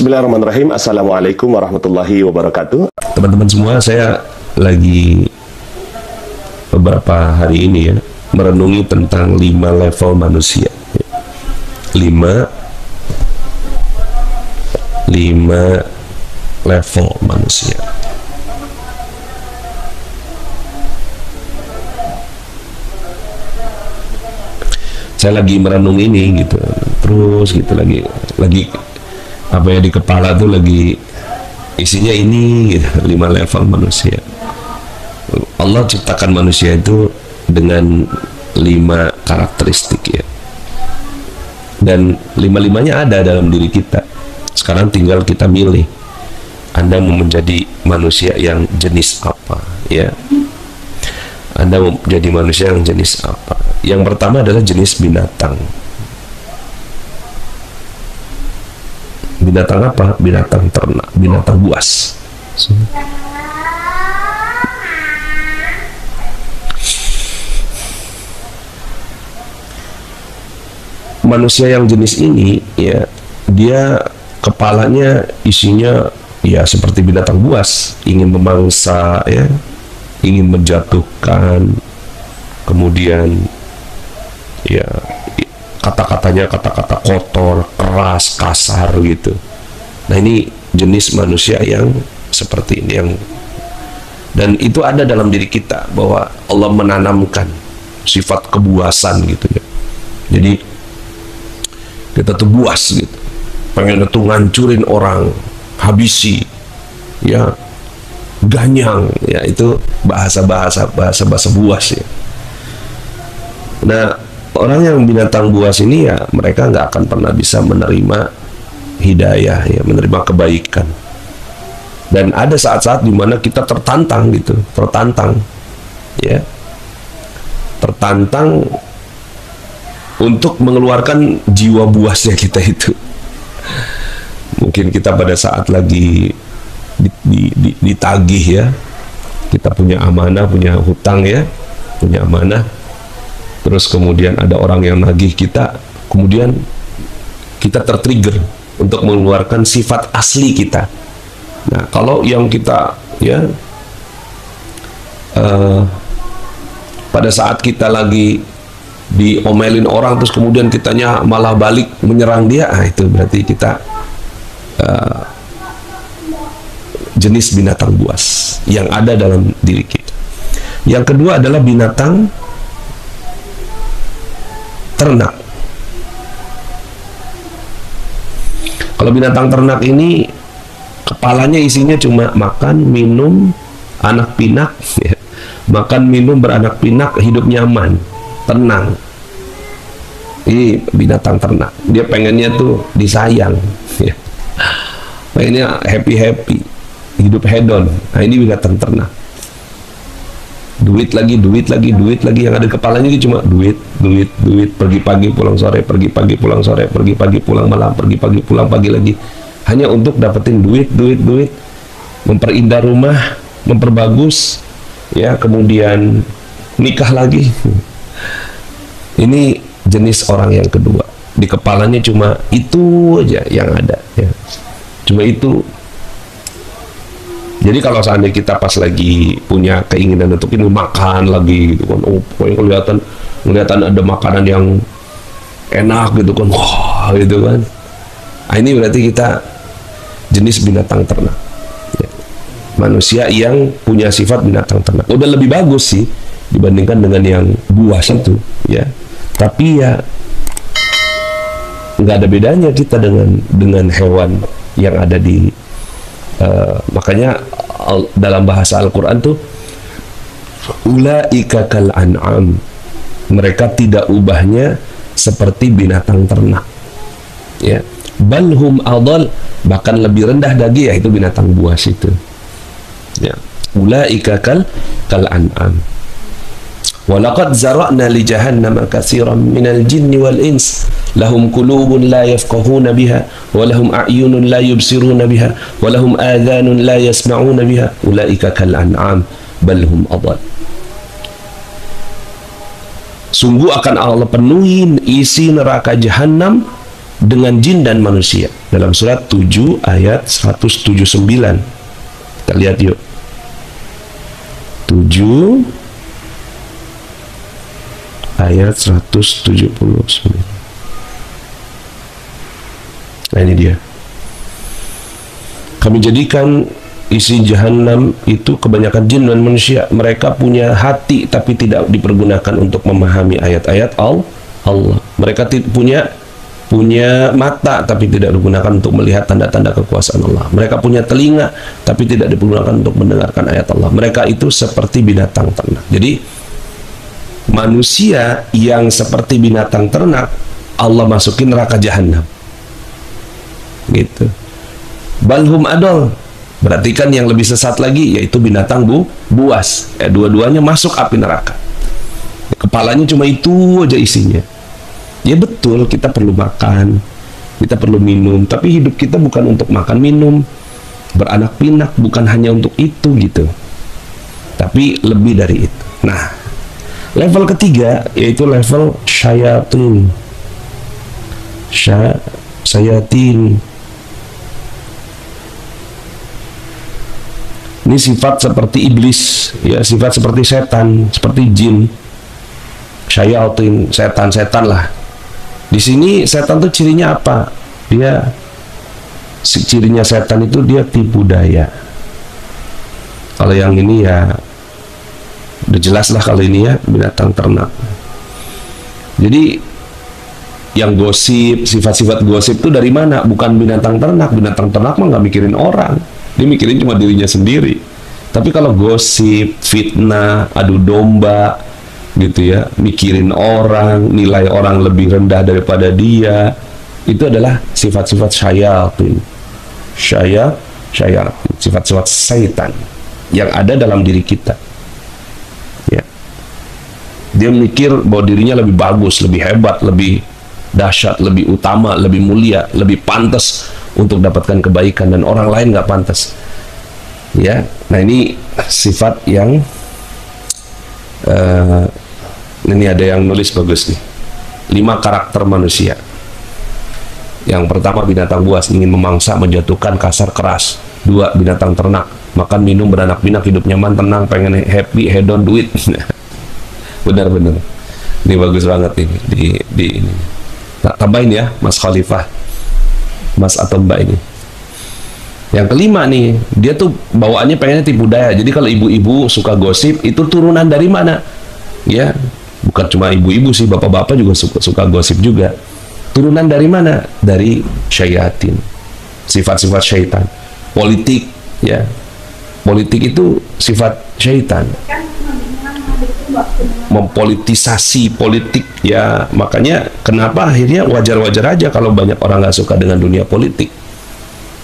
Bismillahirrahmanirrahim. Assalamualaikum warahmatullahi wabarakatuh. Teman-teman semua, saya lagi beberapa hari ini merenungi tentang 5 level manusia. 5 level manusia. Saya lagi merenung ini gitu, terus gitu lagi apa ya, di kepala tuh lagi isinya ini gitu, 5 level manusia. Allah ciptakan manusia itu dengan 5 karakteristik ya, dan 5-5-nya ada dalam diri kita. Sekarang tinggal kita milih, Anda mau menjadi manusia yang jenis apa ya. Anda mau menjadi manusia yang jenis apa? Yang pertama adalah jenis binatang. Binatang apa? Binatang ternak, binatang buas. Manusia yang jenis ini ya, dia kepalanya isinya ya seperti binatang buas, ingin memangsa ya, ingin menjatuhkan, kemudian ya kata-katanya kata-kata kotor, keras, kasar gitu. Nah, ini jenis manusia yang seperti ini, yang dan itu ada dalam diri kita, bahwa Allah menanamkan sifat kebuasan gitu ya. Jadi kita tuh buas gitu, pengen tuh ngancurin orang, habisi ya, ganyang ya, itu bahasa buas ya. Nah, orang yang binatang buas ini ya, mereka nggak akan pernah bisa menerima hidayah ya, menerima kebaikan. Dan ada saat-saat dimana kita tertantang gitu, tertantang untuk mengeluarkan jiwa buasnya kita itu. Mungkin kita pada saat lagi ditagih ya, kita punya amanah, punya hutang ya, punya amanah, terus kemudian ada orang yang nagih kita, kemudian kita tertrigger untuk mengeluarkan sifat asli kita. Nah, kalau yang kita ya pada saat kita lagi diomelin orang, terus kemudian kitanya malah balik menyerang dia, itu berarti kita jenis binatang buas yang ada dalam diri kita. Yang kedua adalah binatang ternak. Kalau binatang ternak ini kepalanya isinya cuma makan, minum, anak pinak ya. Makan, minum, beranak pinak, hidup nyaman, tenang. Ini binatang ternak. Dia pengennya tuh disayang ya. Pengennya happy, hidup hedon. Nah, ini binatang ternak. Duit lagi, yang ada di kepalanya itu cuma duit, pergi pagi pulang sore, pergi pagi pulang sore, pergi pagi pulang malam, pergi pagi pulang pagi lagi, hanya untuk dapetin duit, memperindah rumah, memperbagus ya, kemudian nikah lagi. Ini jenis orang yang kedua, di kepalanya cuma itu aja yang ada ya, cuma itu. Jadi kalau seandainya kita pas lagi punya keinginan untuk ini makan lagi gitu kan, oh pokoknya kelihatan ada makanan yang enak gitu kan, wah gitu kan. Nah, ini berarti kita jenis binatang ternak ya. Manusia yang punya sifat binatang ternak udah lebih bagus sih dibandingkan dengan yang buas itu ya. Tapi ya nggak ada bedanya kita dengan hewan yang ada di makanya dalam bahasa Al-Quran tuh ulaika kal an'am, mereka tidak ubahnya seperti binatang ternak ya, balhum adal, bahkan lebih rendah lagi, yaitu binatang buas itu ya. Ulaika kal an'am. Walaqad zara'na li jahannama katsiran minal jinni wal ins lahum qulubun la yafqahuna biha wa lahum a'yunun la yubsiruna biha wa lahum adhanun la yasma'una biha ulaika kal an'am bal hum adall. Sungguh akan Allah penuhi isi neraka jahanam dengan jin dan manusia. Dalam surat 7 ayat 179. Kita lihat yuk. 7 ayat 179. Nah, ini dia. Kami jadikan isi jahanam itu kebanyakan jin dan manusia. Mereka punya hati tapi tidak dipergunakan untuk memahami ayat-ayat Allah. Mereka punya mata tapi tidak digunakan untuk melihat tanda-tanda kekuasaan Allah. Mereka punya telinga tapi tidak digunakan untuk mendengarkan ayat Allah. Mereka itu seperti binatang ternak. Jadi manusia yang seperti binatang ternak Allah masukin neraka jahanam. Gitu. Balhum adol. Berarti kan yang lebih sesat lagi yaitu binatang buas. Dua-duanya masuk api neraka. Kepalanya cuma itu aja isinya. Ya betul, kita perlu makan, kita perlu minum, tapi hidup kita bukan untuk makan minum, beranak pinak, bukan hanya untuk itu gitu. Tapi lebih dari itu. Nah, level ketiga yaitu level syayatin. Syayatin. Ini sifat seperti iblis, ya, sifat seperti setan, seperti jin. Syayatin, setan-setan lah. Di sini setan tuh cirinya apa? Cirinya setan itu dia tipu daya. Kalau yang ini ya udah jelas lah, kalau ini ya binatang ternak. Jadi yang gosip, sifat-sifat gosip itu dari mana? Bukan binatang ternak. Binatang ternak mah nggak mikirin orang, dia mikirin cuma dirinya sendiri. Tapi kalau gosip, fitnah, adu domba gitu ya, mikirin orang, nilai orang lebih rendah daripada dia, itu adalah sifat-sifat syayatin, sifat-sifat syaitan yang ada dalam diri kita, ya. Dia mikir bahwa dirinya lebih bagus, lebih hebat, lebih dahsyat, lebih utama, lebih mulia, lebih pantas untuk dapatkan kebaikan dan orang lain nggak pantas, ya. Nah, ini sifat yang ini ada yang nulis bagus nih, 5 karakter manusia. Yang pertama, binatang buas, ingin memangsa, menjatuhkan, kasar, keras. 2, binatang ternak, makan, minum, beranak pinak, hidup nyaman, tenang, pengen happy, hedon, duit. Benar-benar ini bagus banget ini di ini. Nah, tambahin ya Mas Khalifah, Mas atau Mbak ini. Yang kelima nih, dia tuh bawaannya pengennya tipu daya. Jadi kalau ibu-ibu suka gosip, itu turunan dari mana? Ya, bukan cuma ibu-ibu sih, bapak-bapak juga suka gosip juga. Turunan dari mana? Dari syayatin, sifat-sifat syaitan. Politik, ya, politik itu sifat syaitan. Mempolitisasi politik, ya. Makanya kenapa akhirnya wajar-wajar aja kalau banyak orang nggak suka dengan dunia politik,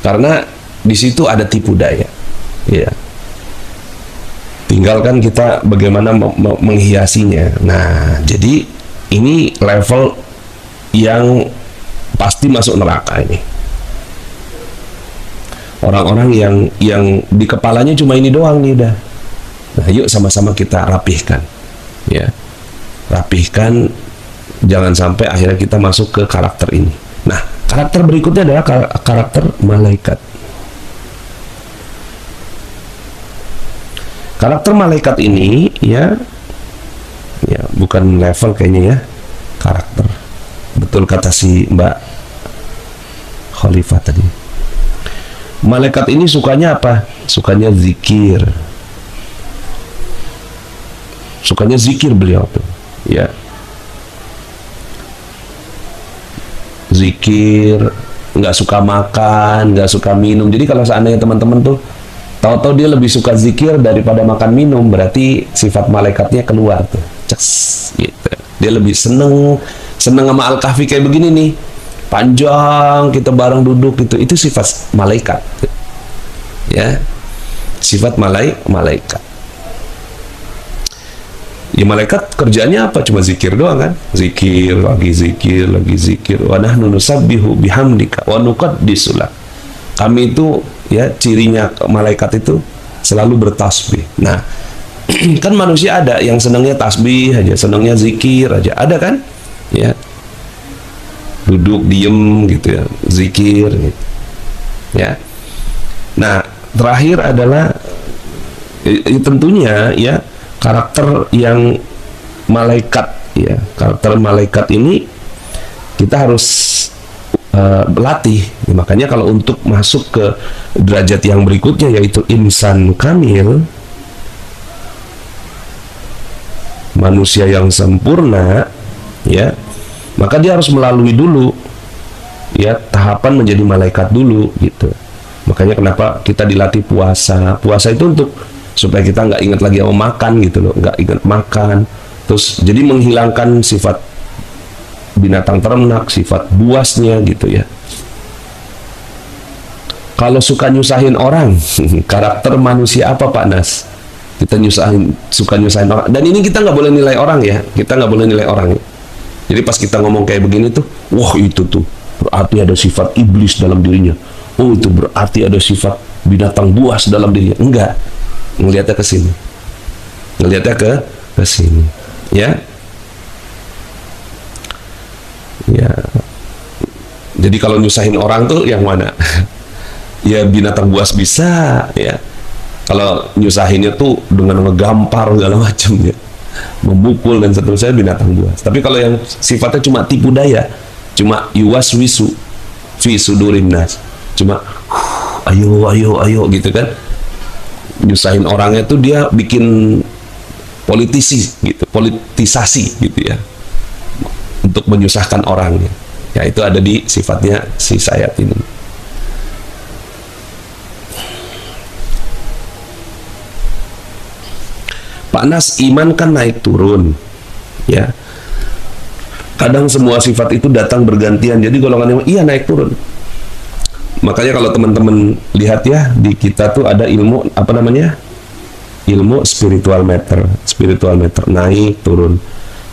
karena di situ ada tipu daya, ya. Tinggalkan kita bagaimana menghiasinya. Nah, jadi ini level yang pasti masuk neraka ini. Orang-orang yang di kepalanya cuma ini doang nih udah. Nah, yuk sama-sama kita rapihkan, ya. Rapihkan, jangan sampai akhirnya kita masuk ke karakter ini. Nah, karakter berikutnya adalah karakter malaikat. Karakter malaikat ini ya bukan level kayaknya ya, karakter. Betul kata si Mbak Khalifah tadi. Malaikat ini sukanya apa? Sukanya zikir. Sukanya zikir beliau tuh, ya. Zikir, nggak suka makan, nggak suka minum. Jadi kalau seandainya teman-teman tuh tahu-tahu dia lebih suka zikir daripada makan minum, berarti sifat malaikatnya keluar tuh, ces, gitu. Dia lebih seneng sama Al-Kahfi kayak begini nih, panjang kita bareng duduk gitu, itu sifat malaikat, ya, sifat malaikat. Ya, malaikat kerjanya apa? Cuma zikir doang kan, zikir lagi zikir. Wa nahnu nusabbihu bihamdika wa nuqaddisu lak. Kami itu, ya, cirinya malaikat itu selalu bertasbih. Nah, kan manusia ada yang senangnya tasbih aja, senangnya zikir aja, ada kan? Ya. duduk diem gitu ya, zikir gitu. Ya. Nah, terakhir adalah tentunya ya karakter yang malaikat ya. Karakter malaikat ini kita harus latih. Ya, makanya kalau untuk masuk ke derajat yang berikutnya yaitu insan kamil, manusia yang sempurna ya, maka dia harus melalui dulu ya tahapan menjadi malaikat dulu gitu. Makanya kenapa kita dilatih puasa. Puasa itu untuk supaya kita nggak ingat lagi mau makan gitu loh, nggak ingat makan. Terus jadi menghilangkan sifat binatang ternak, sifat buasnya gitu ya. Kalau suka nyusahin orang, karakter manusia apa Pak Nas? Kita suka nyusahin orang. Dan ini kita nggak boleh nilai orang ya. Kita nggak boleh nilai orang. Jadi pas kita ngomong kayak begini tuh, wah itu tuh berarti ada sifat iblis dalam dirinya. Oh itu berarti ada sifat binatang buas dalam dirinya. Enggak. Ngelihatnya ke sini. Ngelihatnya ke sini. Ya. Ya. Jadi kalau nyusahin orang tuh yang mana? Ya binatang buas bisa ya. Kalau nyusahinnya tuh dengan ngegampar segala macam ya. Memukul dan seterusnya binatang buas. Tapi kalau yang sifatnya cuma tipu daya, cuma yuwaswisu fi sudurin nas, cuma ayo gitu kan, nyusahin orangnya tuh dia bikin politisasi gitu ya, untuk menyusahkan orangnya ya. Itu ada di sifatnya si sayat ini. Pak Nas, iman kan naik turun ya, kadang semua sifat itu datang bergantian. Jadi golongan iya naik turun. Makanya kalau teman-teman lihat ya, di kita tuh ada ilmu apa namanya, ilmu spiritual meter naik turun.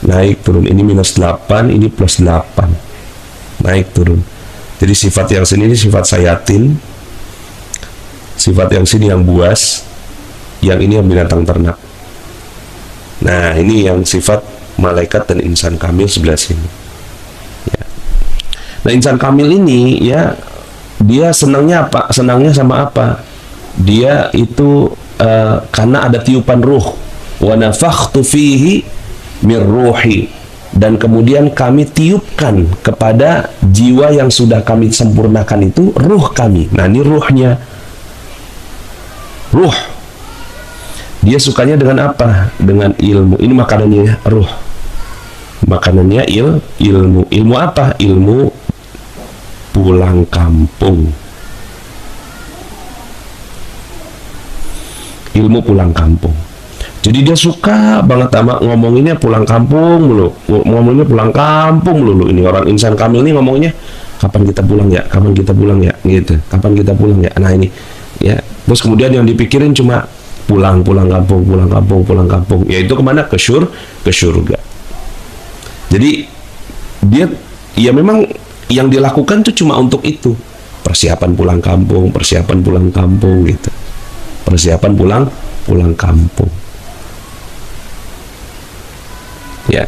Ini -8, ini +8, naik turun. Jadi sifat yang sini ini sifat sayatin, sifat yang sini yang buas, yang ini yang binatang ternak. Nah ini yang sifat malaikat dan insan kamil sebelah sini ya. Nah insan kamil ini ya, dia senangnya apa? Senangnya sama apa? Dia itu karena ada tiupan ruh, wa nafakhtu fihi mir ruhi, dan kemudian kami tiupkan kepada jiwa yang sudah kami sempurnakan itu ruh kami. Nah ini ruhnya, ruh dia sukanya dengan apa? Dengan ilmu. Ini makanannya ruh. Makanannya ilmu. Ilmu apa? Ilmu pulang kampung. Ilmu pulang kampung. Jadi dia suka banget sama ngomonginnya pulang kampung mulu. Ngomonginnya pulang kampung mulu. Ini orang insan kamil ini ngomongnya kapan kita pulang ya? Kapan kita pulang ya? Gitu. Kapan kita pulang ya? Nah ini ya. Terus kemudian yang dipikirin cuma pulang kampung. Yaitu kemana? Ke surga. Jadi dia ya memang yang dilakukan tuh cuma untuk itu, persiapan pulang kampung gitu, persiapan pulang kampung ya.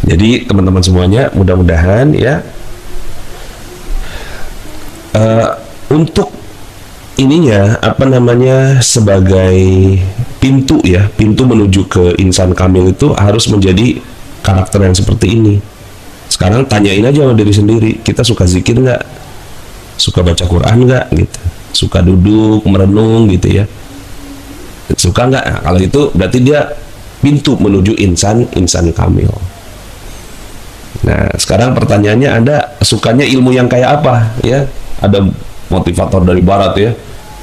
Jadi teman-teman semuanya mudah-mudahan ya untuk ininya apa namanya, sebagai pintu ya, pintu menuju ke insan kamil itu harus menjadi karakter yang seperti ini. Sekarang tanyain aja sama diri sendiri, kita suka zikir nggak? Suka baca Quran nggak? Gitu. Suka duduk merenung gitu ya? Suka nggak? Nah, kalau itu berarti dia pintu menuju insan kamil. Nah sekarang pertanyaannya, Anda sukanya ilmu yang kayak apa ya? Ada motivator dari barat ya,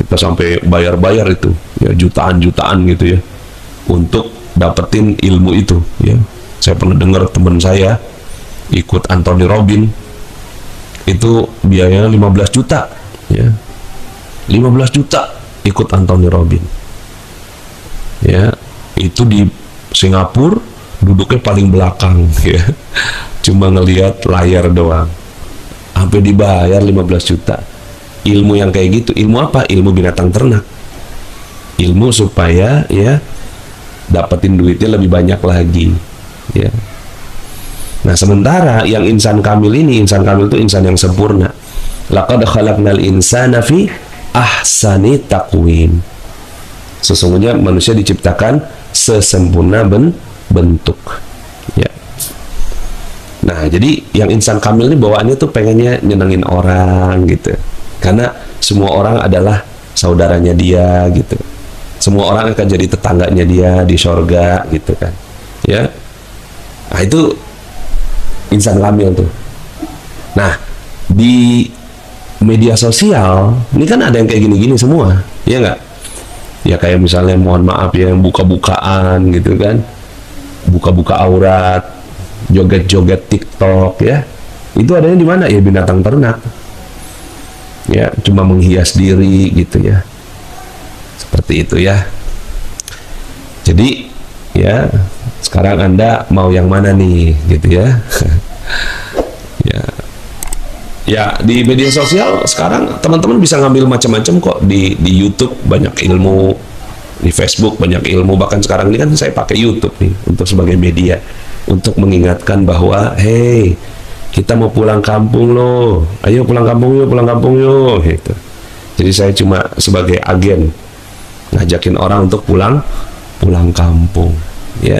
kita sampai bayar itu ya, jutaan gitu ya untuk dapetin ilmu itu ya. Saya pernah dengar teman saya ikut Anthony Robbins itu biayanya 15 juta ya, 15 juta ikut Anthony Robbins ya. Itu di Singapura, duduknya paling belakang ya, cuma ngelihat layar doang, sampai dibayar 15 juta. Ilmu yang kayak gitu, ilmu apa? Ilmu binatang ternak. Ilmu supaya ya dapetin duitnya lebih banyak lagi ya. Nah, sementara yang insan kamil ini, insan kamil itu insan yang sempurna. Laqad khalaqnal insana fi ahsani taqwim. Sesungguhnya manusia diciptakan sesempurna bentuk. Ya. Nah, jadi yang insan kamil ini bawaannya tuh pengennya nyenengin orang gitu. Karena semua orang adalah saudaranya dia gitu. Semua orang akan jadi tetangganya dia di sorga gitu kan. Ya. Nah, itu insan kamil tuh. Nah, di media sosial ini kan ada yang kayak gini-gini semua, ya nggak? Ya kayak misalnya mohon maaf ya, yang buka-bukaan gitu kan, buka-buka aurat, joget-joget TikTok ya, itu adanya di mana ya? Binatang ternak ya, cuma menghias diri gitu ya, seperti itu ya. Jadi ya sekarang Anda mau yang mana nih gitu ya. Ya di media sosial sekarang teman-teman bisa ngambil macam-macam kok. Di YouTube banyak ilmu, di Facebook banyak ilmu, bahkan sekarang ini kan saya pakai YouTube nih untuk sebagai media untuk mengingatkan bahwa hey, kita mau pulang kampung loh, ayo pulang kampung yuk gitu. Jadi saya cuma sebagai agen ngajakin orang untuk pulang kampung ya.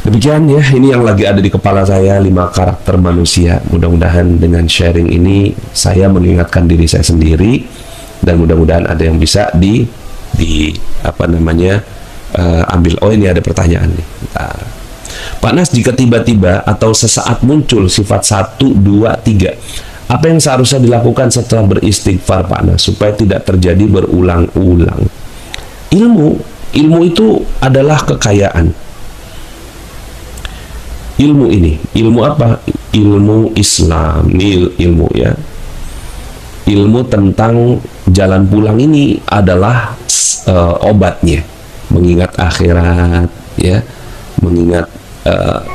Demikian ya, ini yang lagi ada di kepala saya, 5 karakter manusia. Mudah-mudahan dengan sharing ini saya mengingatkan diri saya sendiri, dan mudah-mudahan ada yang bisa ambil. Oh, ini ada pertanyaan nih. Bentar. Pak Nas, jika tiba-tiba atau sesaat muncul sifat 1, 2, 3, apa yang seharusnya dilakukan setelah beristighfar Pak Nas supaya tidak terjadi berulang-ulang? Ilmu itu adalah kekayaan. Ilmu apa? Ilmu Islam, ilmu ya. Ilmu tentang jalan pulang ini adalah obatnya, mengingat akhirat ya, mengingat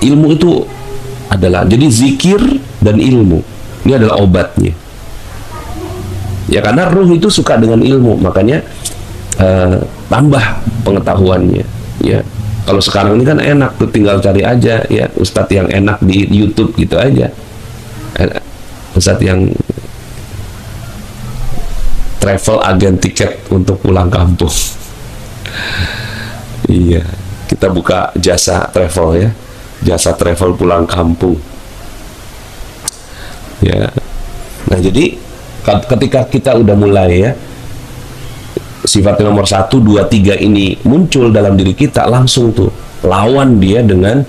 ilmu itu adalah, jadi zikir dan ilmu ini adalah obatnya ya, karena ruh itu suka dengan ilmu, makanya tambah pengetahuannya ya. Kalau sekarang ini kan enak tuh, tinggal cari aja ya ustadz yang enak di YouTube gitu aja, ustadz yang travel agen tiket untuk pulang kampung. Iya, kita buka jasa travel ya, jasa travel pulang kampung ya. Nah, jadi ketika kita udah mulai ya, sifat nomor 1, 2, 3 ini muncul dalam diri kita, langsung tuh lawan dia dengan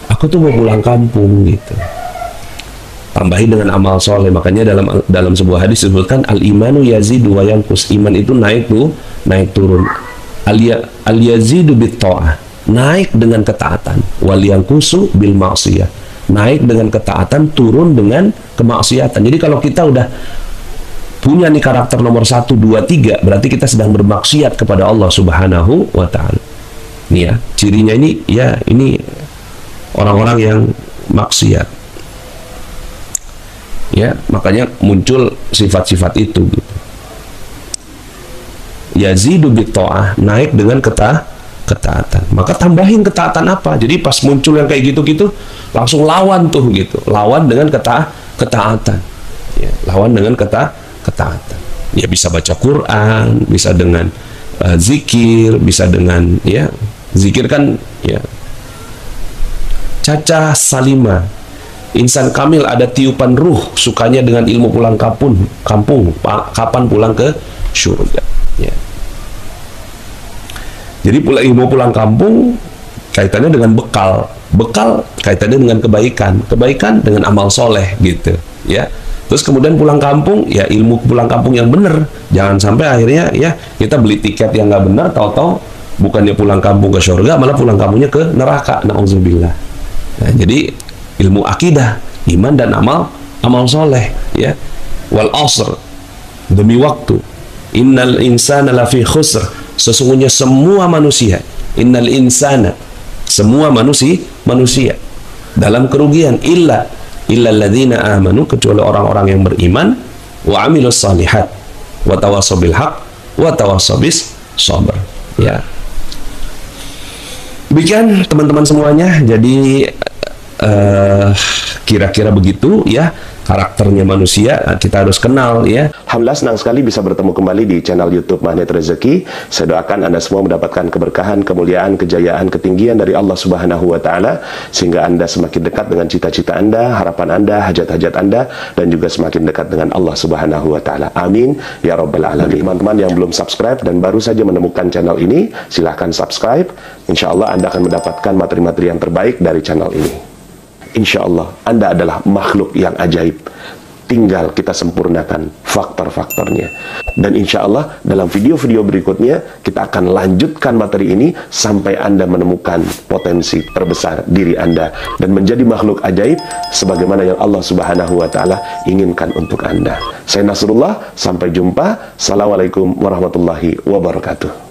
aku tuh mau pulang kampung gitu. Tambahin dengan amal soleh. Makanya dalam sebuah hadis disebutkan al-imanu yazidu wa yanqus. Iman itu naik turun. Al-yazidu bit ta'ah, naik dengan ketaatan. Wal yanqusu bil ma'siyah, naik dengan ketaatan, turun dengan kemaksiatan. Jadi kalau kita udah punya nih karakter nomor 1, 2, 3, berarti kita sedang bermaksiat kepada Allah Subhanahu wa Ta'ala. Nih ya, cirinya ini ya, ini orang-orang yang maksiat. Ya, makanya muncul sifat-sifat itu gitu. Yazidu bit ta'ah, naik dengan ketaatan. Maka tambahin ketaatan apa? Jadi pas muncul yang kayak gitu-gitu, langsung lawan tuh gitu. Lawan dengan ketaatan. Ya, lawan dengan ketaatan. Ya, bisa baca Quran, bisa dengan zikir, bisa dengan ya, zikir kan ya. Caca Salima, insan kamil ada tiupan ruh, sukanya dengan ilmu pulang kampung, kapan pulang ke surga ya. Jadi ilmu pulang kampung kaitannya dengan bekal kaitannya dengan kebaikan dengan amal soleh gitu ya. Terus kemudian pulang kampung ya, ilmu pulang kampung yang benar. Jangan sampai akhirnya ya kita beli tiket yang nggak benar, tahu-tahu bukannya pulang kampung ke surga, malah pulang kampungnya ke neraka. Na'udzubillah. Nah, jadi ilmu akidah, iman dan amal soleh ya. Wal asr, demi waktu. Innal insana lafi khusr, sesungguhnya semua manusia, innal insana, semua manusia dalam kerugian, illa alladzina amanu, kecuali orang-orang yang beriman, wa amilus salihat, wa tawassaw bil haq, wa tawassaw bis sabr ya. Demikian teman-teman semuanya. Jadi kira-kira begitu ya karakternya manusia. Kita harus kenal ya. Alhamdulillah senang sekali bisa bertemu kembali di channel YouTube Magnet Rezeki. Saya doakan Anda semua mendapatkan keberkahan, kemuliaan, kejayaan, ketinggian dari Allah Subhanahu wa taala sehingga Anda semakin dekat dengan cita-cita Anda, harapan Anda, hajat-hajat Anda dan juga semakin dekat dengan Allah Subhanahu wa taala. Amin ya rabbal alamin. Teman-teman yang belum subscribe dan baru saja menemukan channel ini, silahkan subscribe. Insya Allah Anda akan mendapatkan materi-materi yang terbaik dari channel ini. Insya Allah Anda adalah makhluk yang ajaib. Tinggal kita sempurnakan faktor-faktornya. Dan insya Allah dalam video-video berikutnya kita akan lanjutkan materi ini sampai Anda menemukan potensi terbesar diri Anda dan menjadi makhluk ajaib sebagaimana yang Allah Subhanahu wa taala inginkan untuk Anda. Saya Nasrullah, sampai jumpa. Assalamualaikum warahmatullahi wabarakatuh.